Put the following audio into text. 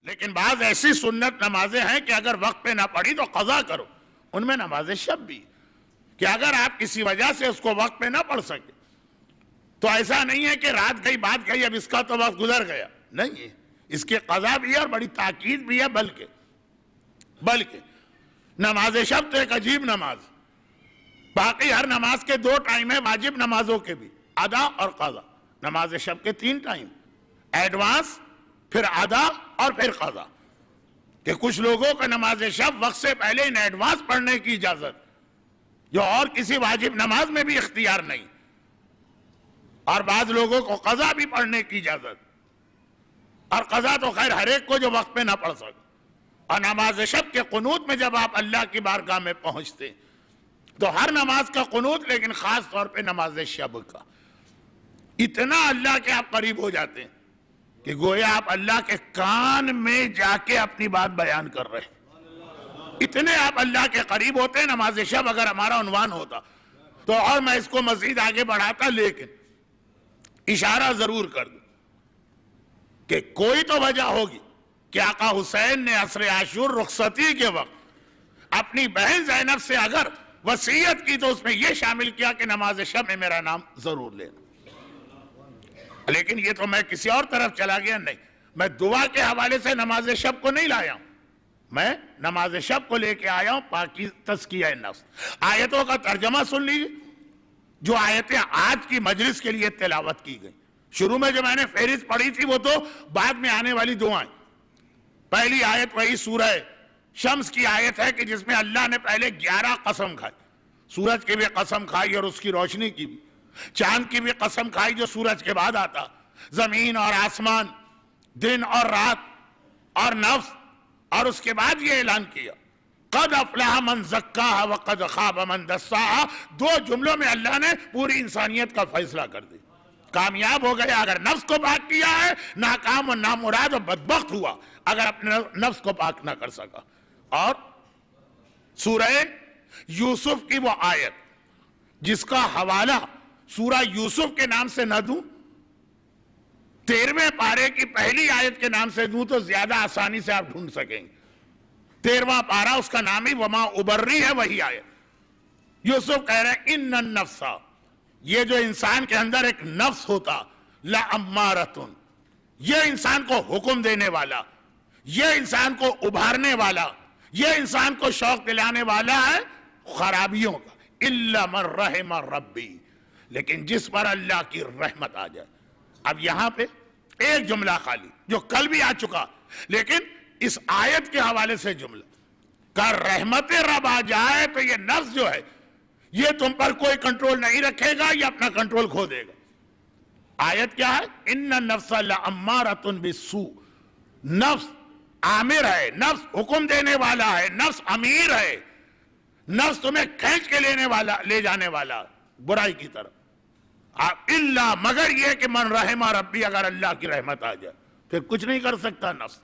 لیکن بعض ایسی سنت نمازیں ہیں کہ اگر وقت پہ نہ پڑھی تو قضا کرو. ان میں نماز شب بھی کہ اگر آپ کسی وجہ سے اس کو وقت پہ نہ پڑھ سکے تو ایسا نہیں ہے کہ رات گئی بات گئی اب اس کا تو وقت گزر گیا. نہیں، اس کی قضا بھی ہے اور بڑی تاکید بھی ہے. بلکہ نماز شب تو ایک عجیب نماز. باقی ہر نماز کے 2 ٹائم ہیں، واجب نمازوں کے بھی، ادا اور قضا. نماز شب کے 3 ٹائم، ایڈوانس، پھر ادا اور پھر قضا. کہ کچھ لوگوں کو نماز شب وقت سے پہلے ان ایڈوانس پڑھنے کی اجازت جو اور کسی واجب نماز میں بھی اختیار نہیں، اور بعض لوگوں کو قضا بھی پڑھنے کی اجازت. اور قضا تو خیر ہر ایک کو جو وقت پہ نہ پڑھ سکے. اور نماز شب کے قنوت میں جب آپ اللہ کی بارگاہ میں پہنچتے تو ہر نماز کا قنوت، لیکن خاص طور پہ نماز شب کا، اتنا اللہ کے آپ قریب ہو جاتے ہیں کہ گویا آپ اللہ کے کان میں جا کے اپنی بات بیان کر رہے ہیں. اتنے آپ اللہ کے قریب ہوتے ہیں. نماز شب اگر ہمارا عنوان ہوتا تو اور میں اس کو مزید آگے بڑھاتا، لیکن اشارہ ضرور کر دوں کہ کوئی تو وجہ ہوگی کہ آقا حسین نے عصر عاشور رخصتی کے وقت اپنی بہن زینب سے اگر وصیت کی تو اس میں یہ شامل کیا کہ نماز شب میں میرا نام ضرور لینا. لیکن یہ تو میں کسی اور طرف چلا گیا. نہیں، میں دعا کے حوالے سے نماز شب کو نہیں لایا ہوں، میں نماز شب کو لے کے آیا ہوں پاکی تزکیہ نفس. آیتوں کا ترجمہ سن لیجیے جو آیتیں آج کی مجلس کے لیے تلاوت کی گئی. شروع میں جو میں نے فہرست پڑھی تھی وہ تو بعد میں آنے والی دعائیں. پہلی آیت وہی سورہ شمس کی آیت ہے کہ جس میں اللہ نے پہلے 11 قسم کھائی. سورج کی بھی قسم کھائی اور اس کی روشنی کی بھی، چاند کی بھی قسم کھائی جو سورج کے بعد آتا، زمین اور آسمان، دن اور رات اور نفس، اور اس کے بعد یہ اعلان کیا قد افلح من زکاہا وقد خاب من دساہا. 2 جملوں میں اللہ نے پوری انسانیت کا فیصلہ کر دیا. کامیاب ہو گیا اگر نفس کو پاک کیا ہے، ناکام و نامراد و بدبخت ہوا اگر اپنے نفس کو پاک نہ کر سکا. اور سورہ یوسف کی وہ آیت جس کا حوالہ سورہ یوسف کے نام سے نہ دوں، 13ویں پارے کی پہلی آیت کے نام سے دوں تو زیادہ آسانی سے آپ ڈھونڈ سکیں گے. 13واں پارہ اس کا نام ہی وما ابری ہے، وہی آیت. یوسف کہہ رہے ہیں ان النفس، یہ جو انسان کے اندر ایک نفس ہوتا، لَأَمَّارَةٌ، یہ انسان کو حکم دینے والا، یہ انسان کو ابھارنے والا، یہ انسان کو شوق دلانے والا ہے خرابیوں کا. إِلَّا مَنْ رَحِمَ رَبِّي، لیکن جس پر اللہ کی رحمت آ جائے. اب یہاں پہ ایک جملہ خالی جو کل بھی آ چکا، لیکن اس آیت کے حوالے سے جملہ کہ رحمت رب آ جائے تو یہ نفس جو ہے یہ تم پر کوئی کنٹرول نہیں رکھے گا، یہ اپنا کنٹرول کھو دے گا. آیت کیا ہے؟ ان النفس لامارۃ بالسوء. نفس آمر ہے، نفس حکم دینے والا ہے، نفس امیر ہے، نفس تمہیں کھینچ کے لے جانے والا برائی کی طرف. الا مگر یہ کہ من رحمہ ربی، اگر اللہ کی رحمت آ جائے پھر کچھ نہیں کر سکتا نفس.